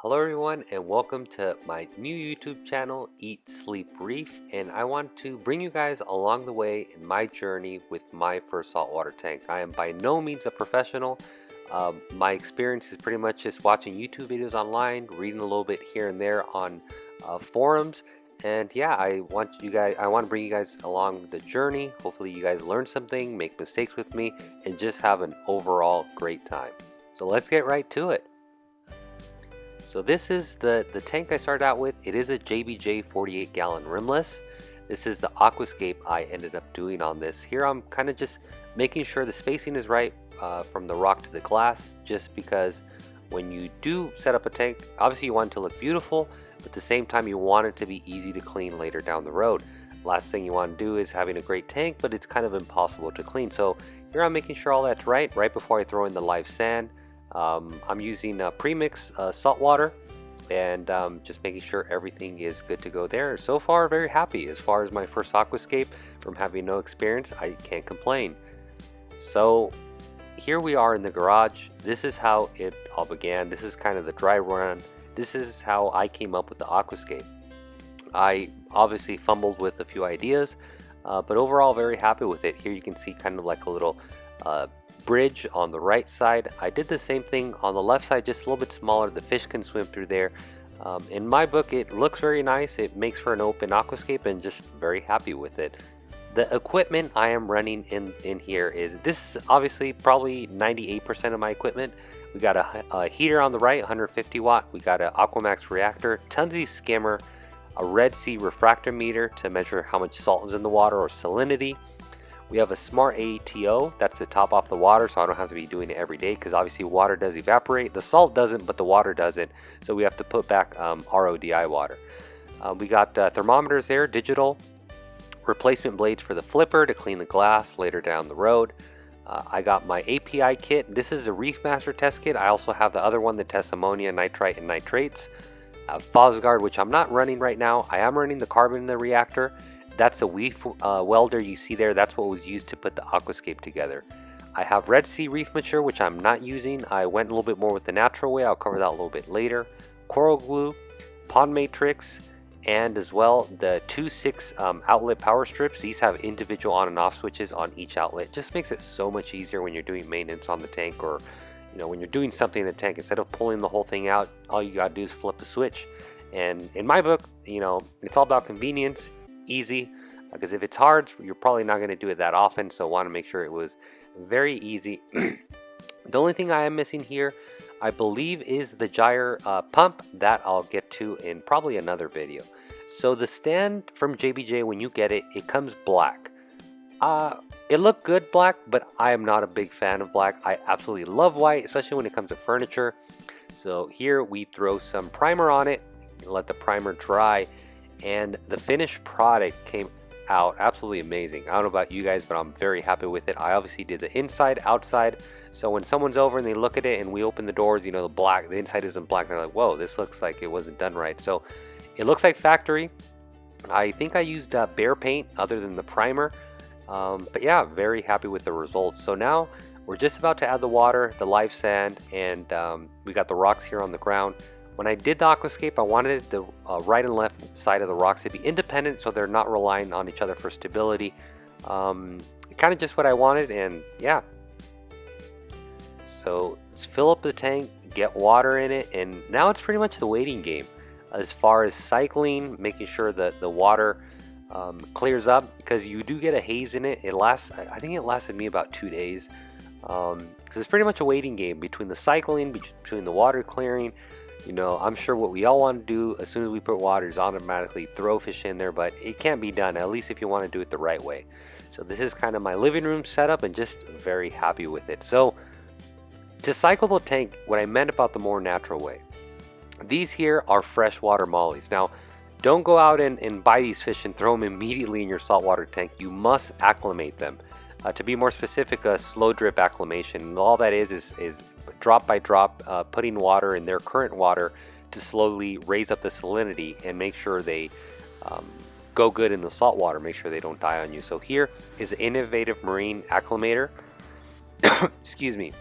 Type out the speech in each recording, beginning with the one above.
Hello everyone and welcome to my new YouTube channel, Eat, Sleep, Reef, and I want to bring you guys along the way in my journey with my first saltwater tank. I am by no means a professional. My experience is pretty much just watching YouTube videos online, reading a little bit here and there on forums, and yeah, I want to bring you guys along the journey. Hopefully you guys learn something, make mistakes with me, and just have an overall great time. So let's get right to it. So this is the tank I started out with. It is a JBJ 48 gallon rimless. This is the aquascape I ended up doing on this. Here I'm kind of just making sure the spacing is right from the rock to the glass, just because when you do set up a tank, obviously you want it to look beautiful, but at the same time you want it to be easy to clean later down the road. Last thing you want to do is having a great tank, but it's kind of impossible to clean. So here I'm making sure all that's right before I throw in the live sand. I'm using premix salt water and just making sure everything is good to go there. So far, very happy. As far as my first aquascape, from having no experience, I can't complain. So here we are in the garage. This is how it all began. This is kind of the dry run. This is how I came up with the aquascape. I obviously fumbled with a few ideas, but overall very happy with it. Here you can see kind of like a little bridge on the right side. I did the same thing on the left side, just a little bit smaller. The fish can swim through there. In my book, it looks very nice. It makes for an open aquascape, and just very happy with it. The equipment I am running in here this is obviously probably 98% of my equipment. We got a heater on the right, 150 watt. We got an Aquamax reactor, Tunzi skimmer, a Red Sea refractometer to measure how much salt is in the water or salinity. We have a smart ATO, that's to top off the water, so I don't have to be doing it every day, because obviously water does evaporate. The salt doesn't, but the water doesn't, so we have to put back RODI water. We got thermometers there, digital, replacement blades for the flipper to clean the glass later down the road. I got my API kit. This is a Reef Master test kit. I also have the other one that tests ammonia, nitrite, and nitrates. Fosguard, which I'm not running right now. I am running the carbon in the reactor. That's a reef welder you see there. That's what was used to put the aquascape together. I have Red Sea Reef Mature, which I'm not using. I went a little bit more with the natural way. I'll cover that a little bit later. Coral glue, pond matrix, and as well the 2-6 outlet power strips. These have individual on and off switches on each outlet. Just makes it so much easier when you're doing maintenance on the tank, or when you're doing something in the tank. Instead of pulling the whole thing out, all you gotta do is flip a switch. And in my book, it's all about convenience. Easy, because if it's hard, you're probably not going to do it that often, so I want to make sure it was very easy. The only thing I am missing here, I believe, is the gyre pump. That I'll get to in probably another video. So the stand from JBJ, when you get it, it comes black. It looked good black, but I am not a big fan of black. I absolutely love white, especially when it comes to furniture. So here we throw some primer on it, let the primer dry, and the finished product came out absolutely amazing. I don't know about you guys, but I'm very happy with it. I obviously did the inside, outside, so when someone's over and they look at it and we open the doors, the inside isn't black, they're like, whoa, this looks like it wasn't done right. So it looks like factory. I think I used bare paint other than the primer, but yeah, very happy with the results. So now we're just about to add the water, the live sand, and we got the rocks here on the ground. When I did the aquascape, I wanted the right and left side of the rocks to be independent, so they're not relying on each other for stability. Kind of just what I wanted, and yeah. So let's fill up the tank, get water in it, and now it's pretty much the waiting game. As far as cycling, making sure that the water clears up, because you do get a haze in it. I think it lasted me about 2 days. Because it's pretty much a waiting game between the cycling, between the water clearing. I'm sure what we all want to do as soon as we put water is automatically throw fish in there, but it can't be done, at least if you want to do it the right way. So this is kind of my living room setup, and just very happy with it. So to cycle the tank, what I meant about the more natural way, these here are freshwater mollies. Now, don't go out and buy these fish and throw them immediately in your saltwater tank. You must acclimate them. To be more specific, a slow drip acclimation. And all that is drop by drop, putting water in their current water to slowly raise up the salinity and make sure they go good in the salt water, make sure they don't die on you. So here is an innovative marine acclimator. Excuse me.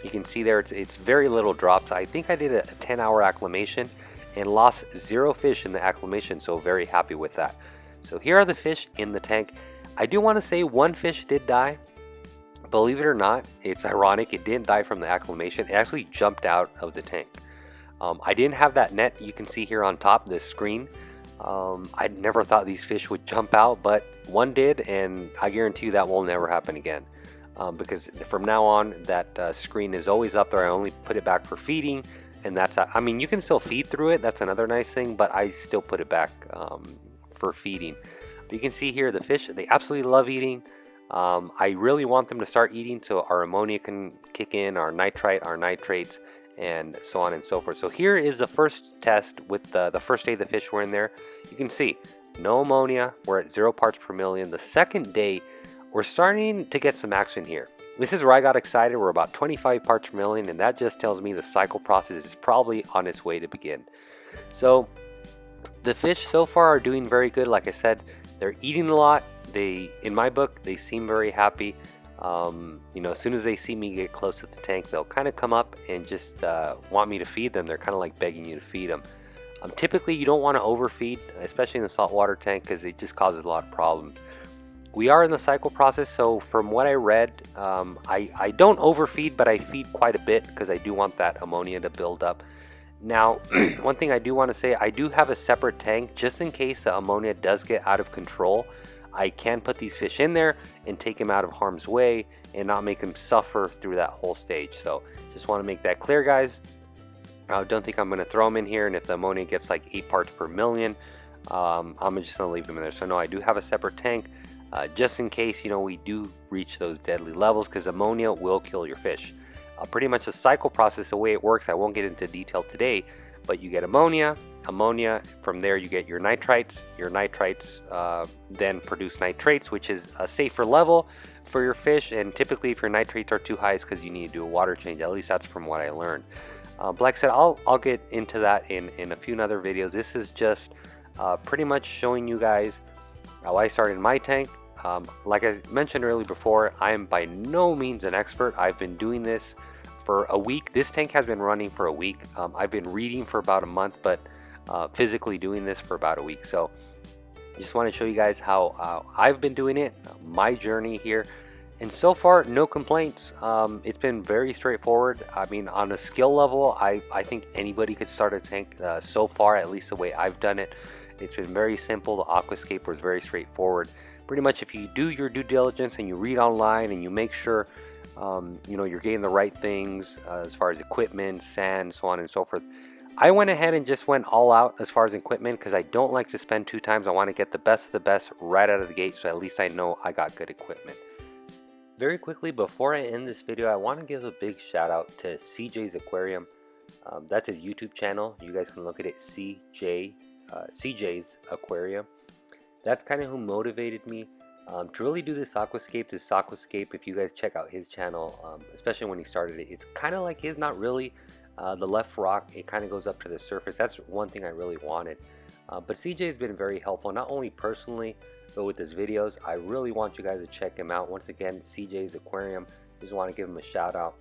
You can see there it's very little drops. I think I did a 10-hour acclimation and lost 0 fish in the acclimation, so very happy with that. So here are the fish in the tank. I do want to say 1 fish did die. Believe it or not, it's ironic, it didn't die from the acclimation. It actually jumped out of the tank. I didn't have that net you can see here on top, this screen. I never thought these fish would jump out, but one did, and I guarantee you that will never happen again. Because from now on, that screen is always up there. I only put it back for feeding, and that's, I mean, you can still feed through it. That's another nice thing, but I still put it back for feeding. But you can see here, the fish, they absolutely love eating. I really want them to start eating so our ammonia can kick in, our nitrite, our nitrates, and so on and so forth. So here is the first test with the first day the fish were in there. You can see no ammonia, we're at 0 parts per million. The second day, we're starting to get some action here. This is where I got excited. We're about 25 parts per million, and that just tells me the cycle process is probably on its way to begin. So the fish so far are doing very good. Like I said, they're eating a lot. They, in my book, they seem very happy. You know, as soon as they see me get close to the tank, they'll kind of come up and just want me to feed them. They're kind of like begging you to feed them. Typically, you don't want to overfeed, especially in the saltwater tank, because it just causes a lot of problems. We are in the cycle process, so from what I read, I don't overfeed, but I feed quite a bit because I do want that ammonia to build up. Now, one thing I do want to say, I do have a separate tank just in case the ammonia does get out of control. I can put these fish in there and take them out of harm's way and not make them suffer through that whole stage. So just want to make that clear, guys. I don't think I'm going to throw them in here, and if the ammonia gets like 8 parts per million, I'm just going to leave them in there. So no, I do have a separate tank just in case, you know, we do reach those deadly levels, because ammonia will kill your fish. Pretty much the cycle process, the way it works, I won't get into detail today, but you get ammonia, from there you get your nitrites then produce nitrates, which is a safer level for your fish, and typically if your nitrates are too high, it's because you need to do a water change. At least that's from what I learned. But like I said, I'll get into that in a few other videos. This is just pretty much showing you guys how I started my tank. Like I mentioned earlier before, I am by no means an expert. I've been doing this for a week. This tank has been running for a week. I've been reading for about a month, but physically doing this for about a week. So just want to show you guys how I've been doing it, my journey here, and so far no complaints. It's been very straightforward. I mean, on a skill level, I think anybody could start a tank so far, at least the way I've done it. It's been very simple. The aquascape was very straightforward. Pretty much if you do your due diligence and you read online and you make sure you know, you're getting the right things as far as equipment, sand, so on and so forth. I went ahead and just went all out as far as equipment because I don't like to spend 2 times. I want to get the best of the best right out of the gate, so at least I know I got good equipment. Very quickly, before I end this video, I want to give a big shout out to CJ's Aquarium. That's his YouTube channel. You guys can look at it, CJ's Aquarium. That's kind of who motivated me to really do this aquascape. If you guys check out his channel, especially when he started it, it's kind of like his, not really. The left rock, it kind of goes up to the surface. That's one thing I really wanted. But CJ has been very helpful, not only personally, but with his videos. I really want you guys to check him out. Once again, CJ's Aquarium. Just want to give him a shout out.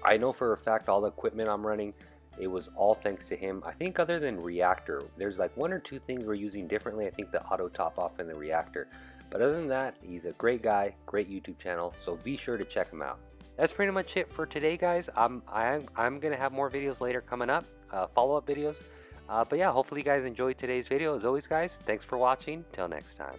I know for a fact all the equipment I'm running, it was all thanks to him. I think other than reactor, there's like 1 or 2 things we're using differently. I think the auto top off and the reactor. But other than that, he's a great guy, great YouTube channel. So be sure to check him out. That's pretty much it for today, guys. I'm gonna have more videos later coming up, follow-up videos. But yeah, hopefully you guys enjoyed today's video. As always, guys, thanks for watching. Till next time.